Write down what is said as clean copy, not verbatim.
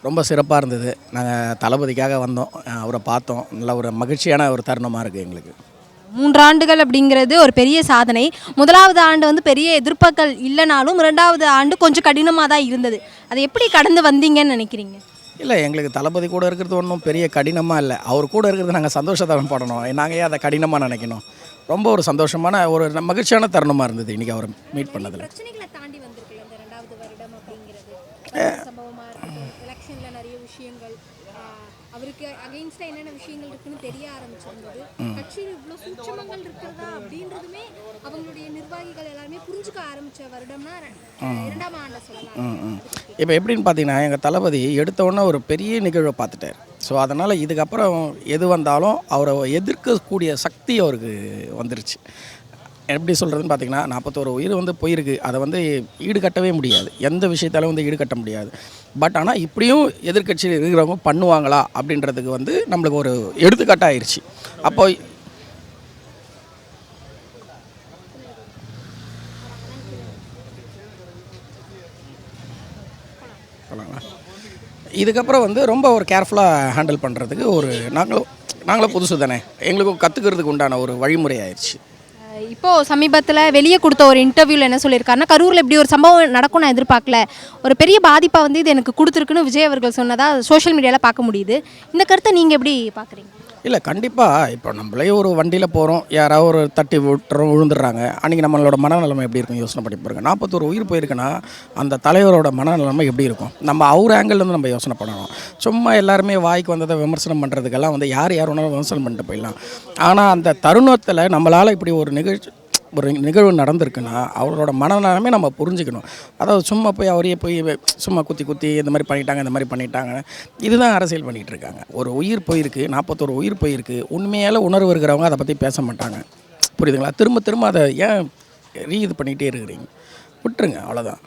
ரொம்ப சிறப்பாக இருந்தது. நாங்கள் தளபதிக்காக வந்தோம். அவரை பார்த்தோம். நல்ல ஒரு மகிழ்ச்சியான ஒரு தருணமாக இருக்குது எங்களுக்கு. 3 ஆண்டுகள் அப்படிங்கிறது ஒரு பெரிய சாதனை. முதலாவது ஆண்டு வந்து பெரிய எதிர்ப்புகள் இல்லைனாலும் 2வது ஆண்டு கொஞ்சம் கடினமாக தான் இருந்தது. அதை எப்படி கடந்து வந்தீங்கன்னு நினைக்கிறீங்க? இல்லை, எங்களுக்கு தளபதி கூட இருக்கிறது ஒன்றும் பெரிய கடினமாக இல்லை. அவர் கூட இருக்கிறது நாங்கள் சந்தோஷத்தை படணும். நாங்கள் ஏன் அதை கடினமாக நினைக்கணும்? ரொம்ப ஒரு சந்தோஷமான ஒரு மகிழ்ச்சியான தருணமாக இருந்தது இன்றைக்கி அவரை மீட் பண்ணதில். பிரச்சனைகளை தாண்டி வந்திருக்குல்ல இந்த 2வது வருடம் அப்படிங்கிறது. சம்பவமாக இருக்கட்டும், எலெக்ஷனில் நிறைய விஷயங்கள், அவருக்கு அகெயின்ஸ்டாக என்னென்ன விஷயங்கள் இருக்குன்னு தெரிய ஆரம்பிச்சிருந்தது. கட்சியில் இவ்வளோ சூட்சமங்கள் இருக்கிறதா அப்படின்றதுமே அவங்களுடைய நிர்வாகிகள் எல்லாருமே புரிஞ்சுக்க ஆரம்பித்த வருடம்னா 2ஆம் ஆண்டை சொல்லலாம். இப்போ எப்படின்னு பார்த்தீங்கன்னா, எங்கள் தளபதி எடுத்தோடனே ஒரு பெரிய நிகழ்வை பார்த்துட்டார். ஸோ அதனால் இதுக்கப்புறம் எது வந்தாலும் அவரை எதிர்க்கக்கூடிய சக்தி அவருக்கு வந்துருச்சு. எப்படி சொல்கிறதுன்னு பார்த்தீங்கன்னா, 41 உயிர் வந்து போயிருக்கு. அதை வந்து ஈடுகட்டவே முடியாது. எந்த விஷயத்தாலும் வந்து ஈடுகட்ட முடியாது. பட் ஆனால் இப்படியும் எதிர்க்கட்சியில் இருக்கிறவங்க பண்ணுவாங்களா அப்படின்றதுக்கு வந்து நம்மளுக்கு ஒரு எடுத்துக்காட்டாயிருச்சு. அப்போ இதுக்கப்புறம் வந்து ரொம்ப ஒரு கேர்ஃபுல்லாக ஹேண்டில் பண்ணுறதுக்கு ஒரு நாங்களும் புதுசு தானே, எங்களுக்கும் கற்றுக்கிறதுக்கு உண்டான ஒரு வழிமுறை ஆயிடுச்சு. இப்போது சமீபத்தில் வெளியே கொடுத்த ஒரு இன்டர்வியூவில் என்ன சொல்லியிருக்காருன்னா, கரூரில் இப்படி ஒரு சம்பவம் நடக்கும் நான் எதிர்பார்க்கல, ஒரு பெரிய பாதிப்பை வந்து இது எனக்கு கொடுத்துருக்குன்னு விஜய் அவர்கள் சொன்னதாக சோஷியல் மீடியாவில் பார்க்க முடியுது. இந்த கருத்தை நீங்கள் எப்படி பார்க்குறீங்க? இல்லை, கண்டிப்பாக இப்போ நம்மளே ஒரு வண்டியில் போகிறோம், யாராவது ஒரு தட்டி விழுந்துடுறாங்க. அன்றைக்கி நம்மளோட மனநிலைமை எப்படி இருக்கும் யோசனை பண்ணி பாருங்க. 41 உயிர் போயிருக்குன்னா அந்த தலைவரோட மனநிலைமை எப்படி இருக்கும்? நம்ம அவர் ஆங்கிள்லேருந்து நம்ம யோசனை பண்ணணும். சும்மா எல்லாருமே வாய்க்கு வந்ததை விமர்சனம் பண்ணுறதுக்கெல்லாம் வந்து யார் வேணாலும் விமர்சனம் பண்ணிட்டு போயிடலாம். ஆனால் அந்த தருணத்தில் நம்மளால் இப்படி ஒரு நிகழ்வு நடந்திருக்குன்னா அவரோட மனநிலைமை நம்ம புரிஞ்சுக்கணும். அதாவது சும்மா போய் அவரையே போய் சும்மா குத்தி இந்த மாதிரி பண்ணிட்டாங்க இதுதான் அரசியல் பண்ணிகிட்டு இருக்காங்க. ஒரு உயிர் போயிருக்கு, 41 உயிர் போயிருக்கு. உண்மையால் உணர்வு இருக்கிறவங்க அதை பற்றி பேச மாட்டாங்க. புரியுதுங்களா? திரும்ப அதை ஏன் இது பண்ணிகிட்டே இருக்கிறீங்க? விட்டுருங்க, அவ்வளோதான்.